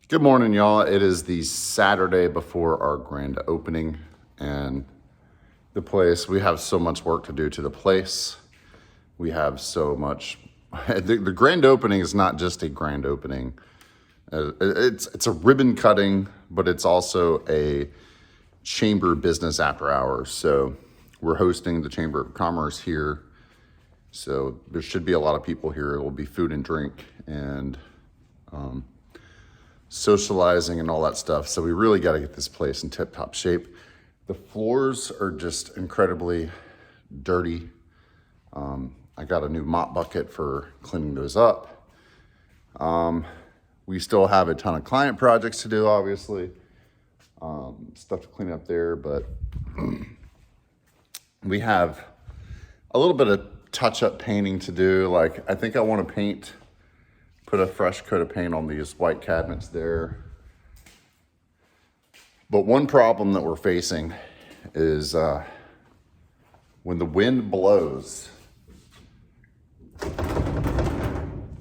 Good morning, y'all. It is the Saturday before our grand opening, and the place, we have so much work to do to the place. We have so much. The grand opening is not just a grand opening. It's a ribbon cutting, but it's also a chamber business after hours. So we're hosting the Chamber of Commerce here. So there should be a lot of people here. It will be food and drink and socializing and all that stuff. So we really got to get this place in tip-top shape. The floors are just incredibly dirty. I got a new mop bucket for cleaning those up. We still have a ton of client projects to do, obviously. Stuff to clean up there, but we have a little bit of touch-up painting to do. Like, I think I want to put a fresh coat of paint on these white cabinets there. But one problem that we're facing is when the wind blows,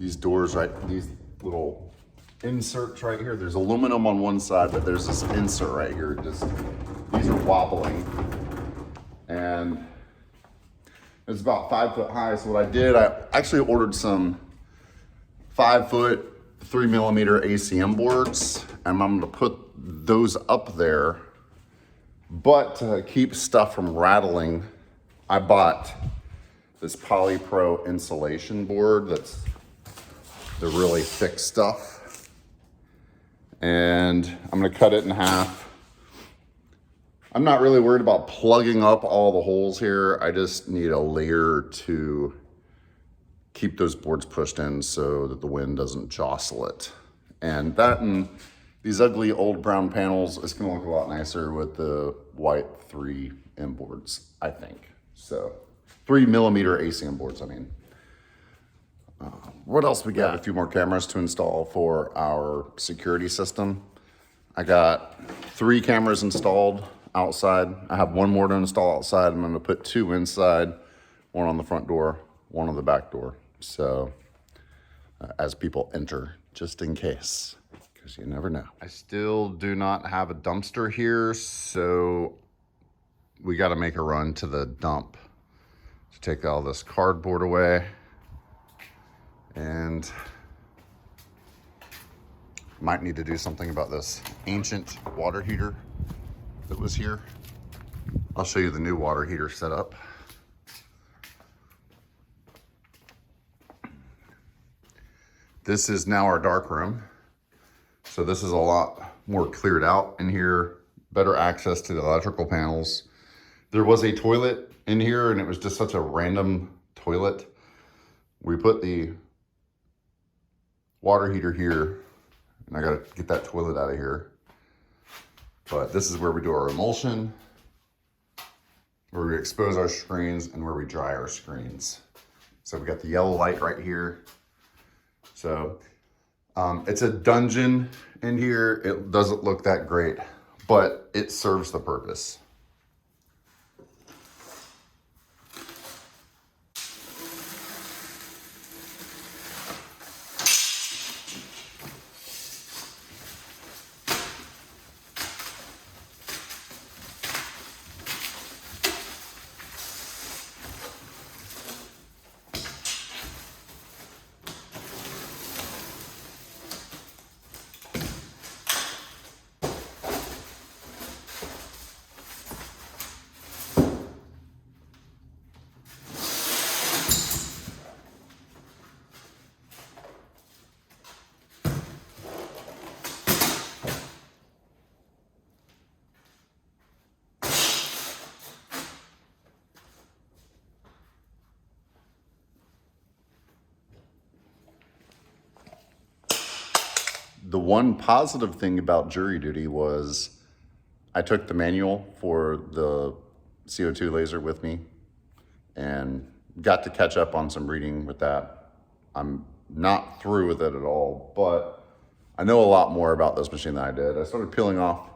these doors, these little inserts right here, there's aluminum on one side, but there's this insert right here. These are wobbling. And it's about 5 foot high. So what I did, I actually ordered some 5 foot, 3mm ACM boards, and I'm gonna put those up there. But to keep stuff from rattling, I bought this Polypro insulation board that's the really thick stuff. And I'm gonna cut it in half. I'm not really worried about plugging up all the holes here. I just need a layer to keep those boards pushed in so that the wind doesn't jostle it. And that and these ugly old brown panels is gonna look a lot nicer with the white 3M boards, I think. So 3mm ACM boards, I mean. What else we got? A few more cameras to install for our security system. I got 3 cameras installed outside. I have 1 more to install outside. I'm gonna put 2 inside, 1 on the front door, 1 on the back door. So as people enter, just in case, because you never know. I still do not have a dumpster here, so we got to make a run to the dump to take all this cardboard away. And might need to do something about this ancient water heater that was here. I'll show you the new water heater setup. This is now our dark room. So this is a lot more cleared out in here, better access to the electrical panels. There was a toilet in here and it was just such a random toilet. We put the water heater here and I gotta get that toilet out of here. But this is where we do our emulsion, where we expose our screens and where we dry our screens. So we got the yellow light right here. So it's a dungeon in here. It doesn't look that great, but it serves the purpose. The one positive thing about jury duty was I took the manual for the CO2 laser with me and got to catch up on some reading with that. I'm not through with it at all, but I know a lot more about this machine than I did. I started peeling off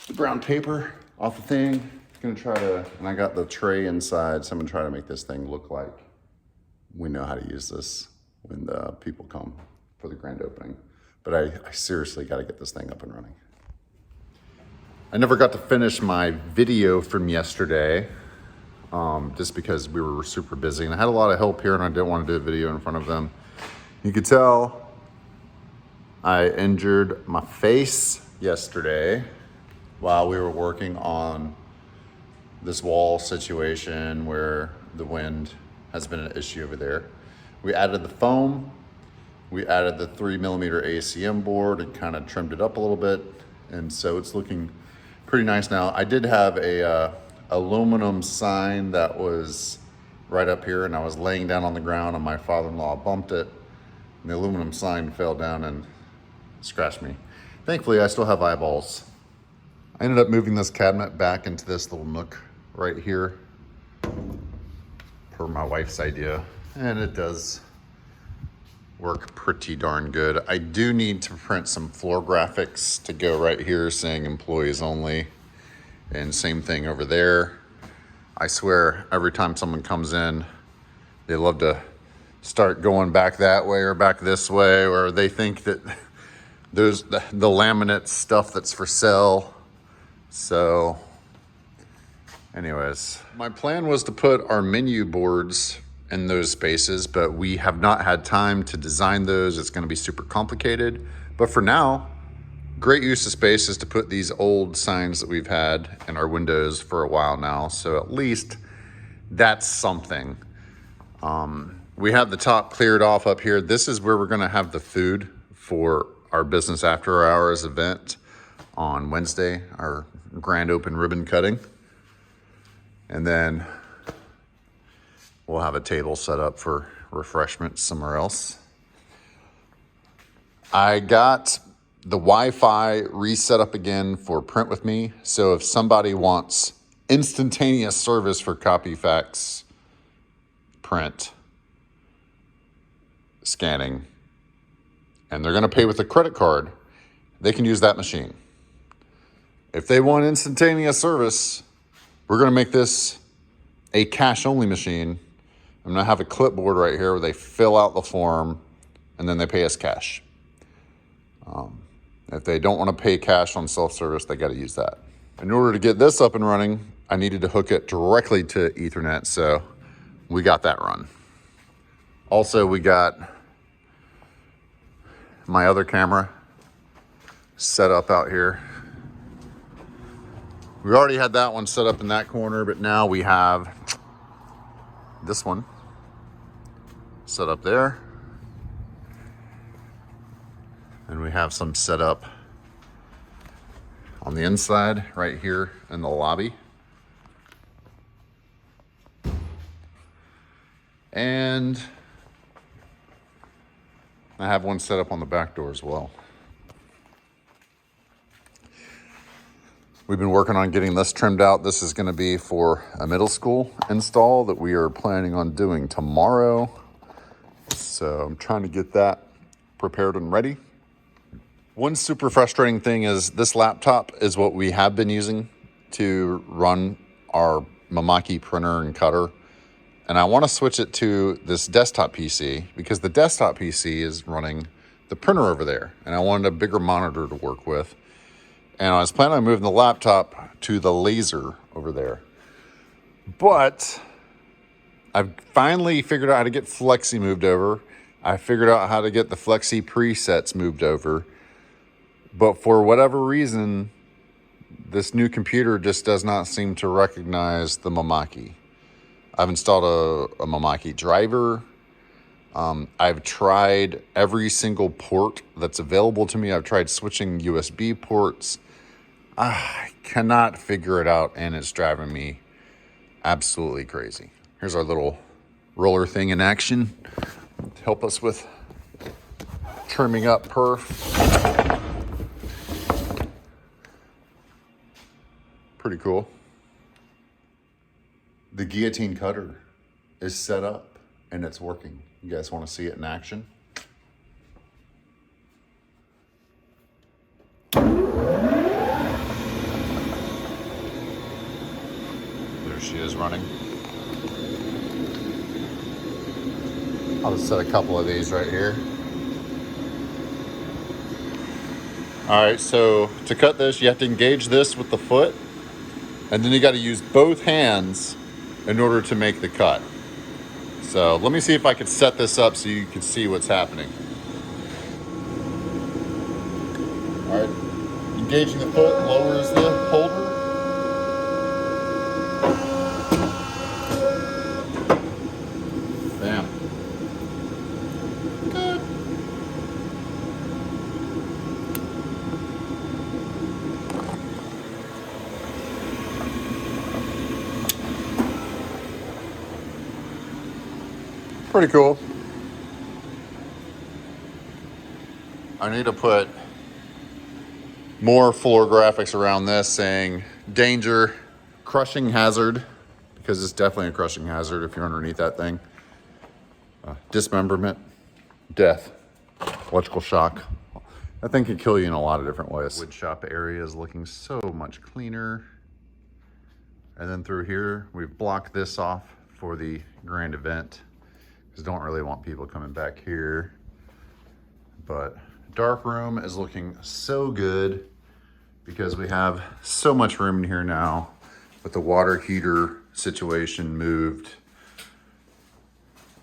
the brown paper off the thing. Gonna try to, and I got the tray inside, so I'm gonna try to make this thing look like we know how to use this when the people come for the grand opening. but I seriously got to get this thing up and running. I never got to finish my video from yesterday, just because we were super busy and I had a lot of help here and I didn't want to do a video in front of them. You could tell I injured my face yesterday while we were working on this wall situation where the wind has been an issue over there. We added the foam, we added the 3mm ACM board and kind of trimmed it up a little bit. And so it's looking pretty nice now. I did have a aluminum sign that was right up here and I was laying down on the ground and my father-in-law bumped it and the aluminum sign fell down and scratched me. Thankfully, I still have eyeballs. I ended up moving this cabinet back into this little nook right here per my wife's idea, and it does work pretty darn good. I do need to print some floor graphics to go right here saying employees only, and same thing over there. I swear every time someone comes in, they love to start going back that way or back this way, or they think that there's the laminate stuff that's for sale. So anyways, my plan was to put our menu boards in those spaces, but we have not had time to design those. It's going to be super complicated. But for now, great use of space is to put these old signs that we've had in our windows for a while now. So at least that's something. We have the top cleared off up here. This is where we're going to have the food for our business after hours event on Wednesday, our grand open ribbon cutting. And then we'll have a table set up for refreshments somewhere else. I got the Wi-Fi reset up again for Print With Me. So if somebody wants instantaneous service for Copyfax print scanning, and they're gonna pay with a credit card, they can use that machine. If they want instantaneous service, we're gonna make this a cash-only machine. I'm gonna have a clipboard right here where they fill out the form and then they pay us cash. If they don't wanna pay cash on self-service, they gotta use that. In order to get this up and running, I needed to hook it directly to Ethernet, so we got that run. Also, we got my other camera set up out here. We already had that one set up in that corner, but now we have this one set up there. And we have some set up on the inside right here in the lobby. And I have one set up on the back door as well. We've been working on getting this trimmed out. This is going to be for a middle school install that we are planning on doing tomorrow. So I'm trying to get that prepared and ready. One super frustrating thing is this laptop is what we have been using to run our Mimaki printer and cutter. And I want to switch it to this desktop PC because the desktop PC is running the printer over there. And I wanted a bigger monitor to work with. And I was planning on moving the laptop to the laser over there. But I've finally figured out how to get Flexi moved over. I figured out how to get the Flexi presets moved over. But for whatever reason, this new computer just does not seem to recognize the Mimaki. I've installed a Mimaki driver. I've tried every single port that's available to me. I've tried switching USB ports. I cannot figure it out, and it's driving me absolutely crazy. Here's our little roller thing in action to help us with trimming up perf. Pretty cool. The Guillotine cutter is set up and it's working. You guys want to see it in action? There she is running. I'll just set a couple of these right here. All right, so to cut this, you have to engage this with the foot, and then you got to use both hands in order to make the cut. So let me see if I can set this up so you can see what's happening. All right, engaging the foot lowers the holder. Bam. Good. Pretty cool. I need to put more floor graphics around this saying danger, crushing hazard, because it's definitely a crushing hazard if you're underneath that thing. Dismemberment, death, electrical shock. That thing can kill you in a lot of different ways. Wood shop area is looking so much cleaner. And then through here, we've blocked this off for the grand event, because don't really want people coming back here. But dark room is looking so good because we have so much room in here now with the water heater situation moved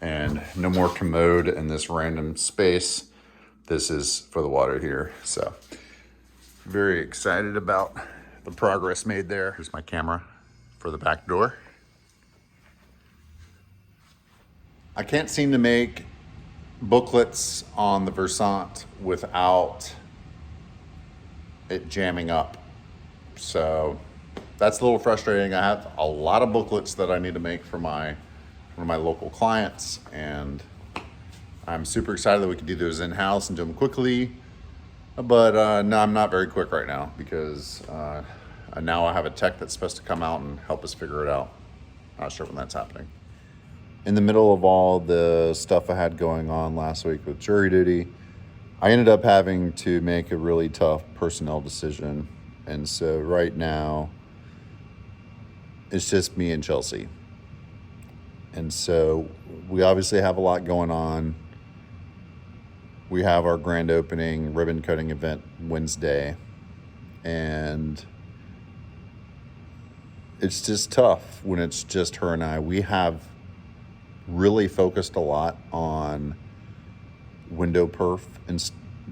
and no more commode in this random space. This is for the water heater. So very excited about the progress made there. Here's my camera for the back door. I can't seem to make booklets on the Versant without it jamming up. So that's a little frustrating. I have a lot of booklets that I need to make for my local clients, and I'm super excited that we can do those in-house and do them quickly. But no, I'm not very quick right now because now I have a tech that's supposed to come out and help us figure it out. Not sure when that's happening. In the middle of all the stuff I had going on last week with jury duty, I ended up having to make a really tough personnel decision. And so right now, it's just me and Chelsea. And so we obviously have a lot going on. We have our grand opening ribbon cutting event Wednesday. And it's just tough when it's just her and I. We have really focused a lot on window perf and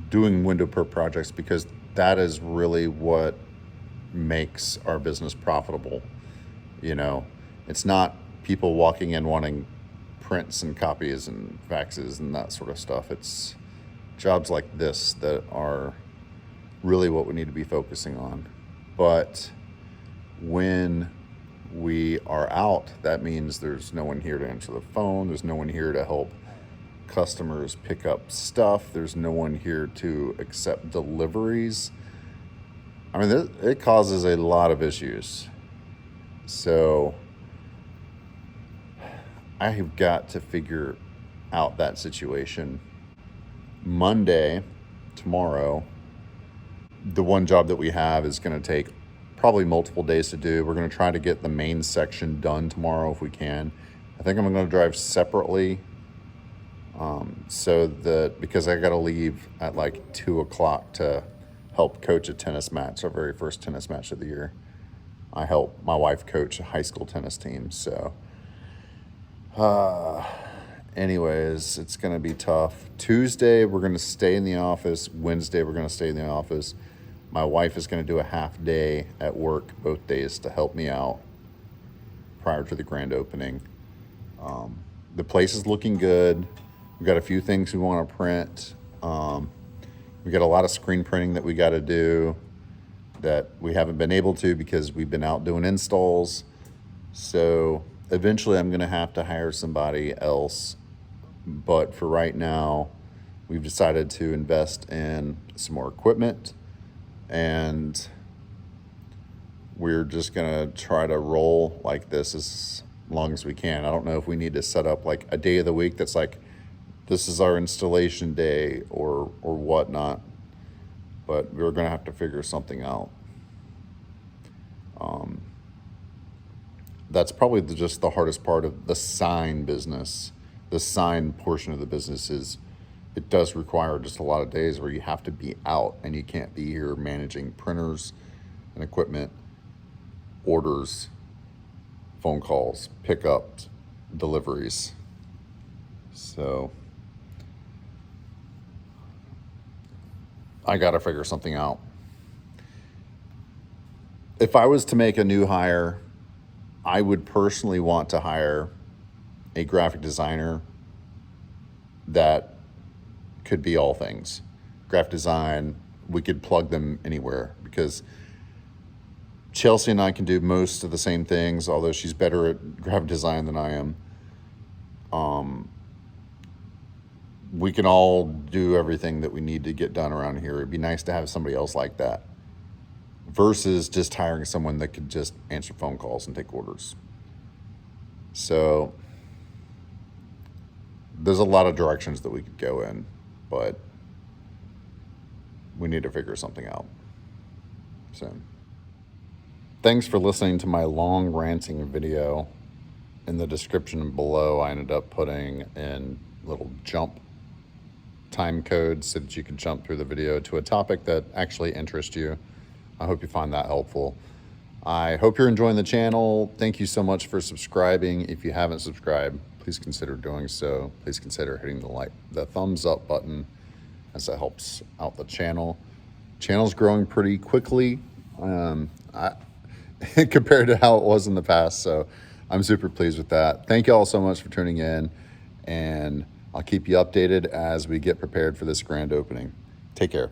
doing window perf projects because that is really what makes our business profitable. You know, it's not people walking in wanting prints and copies and faxes and that sort of stuff. It's jobs like this that are really what we need to be focusing on. But when we are out, that means there's no one here to answer the phone. There's no one here to help customers pick up stuff. There's no one here to accept deliveries. I mean, it causes a lot of issues. So I have got to figure out that situation. Monday, tomorrow, the one job that we have is going to take probably multiple days to do. We're going to try to get the main section done tomorrow if we can. I think I'm going to drive separately so that because I got to leave at like 2 o'clock to help coach a tennis match, our very first tennis match of the year. I help my wife coach a high school tennis team. So anyways, it's going to be tough. Tuesday, we're going to stay in the office. Wednesday, we're going to stay in the office. My wife is going to do a half day at work both days to help me out prior to the grand opening. The place is looking good. We've got a few things we want to print. We got a lot of screen printing that we got to do that we haven't been able to because we've been out doing installs. So eventually I'm going to have to hire somebody else. But for right now, we've decided to invest in some more equipment. And we're just going to try to roll like this as long as we can. I don't know if we need to set up like a day of the week that's like, this is our installation day or whatnot. But we're going to have to figure something out. That's probably just the hardest part of the sign business. The sign portion of the business is it does require just a lot of days where you have to be out and you can't be here managing printers and equipment, orders, phone calls, pickups, deliveries. So I got to figure something out. If I was to make a new hire, I would personally want to hire a graphic designer that could be all things. Graphic design, we could plug them anywhere, because Chelsea and I can do most of the same things, although she's better at graphic design than I am. We can all do everything that we need to get done around here. It'd be nice to have somebody else like that, versus just hiring someone that could just answer phone calls and take orders. So there's a lot of directions that we could go in, but we need to figure something out soon. Thanks for listening to my long ranting video. In the description below, I ended up putting in little jump time codes so that you can jump through the video to a topic that actually interests you. I hope you find that helpful. I hope you're enjoying the channel. Thank you so much for subscribing. If you haven't subscribed, please consider doing so. Please consider hitting the thumbs up button, as that helps out the channel. Channel's growing pretty quickly compared to how it was in the past, so I'm super pleased with that. Thank you all so much for tuning in, and I'll keep you updated as we get prepared for this grand opening. Take care.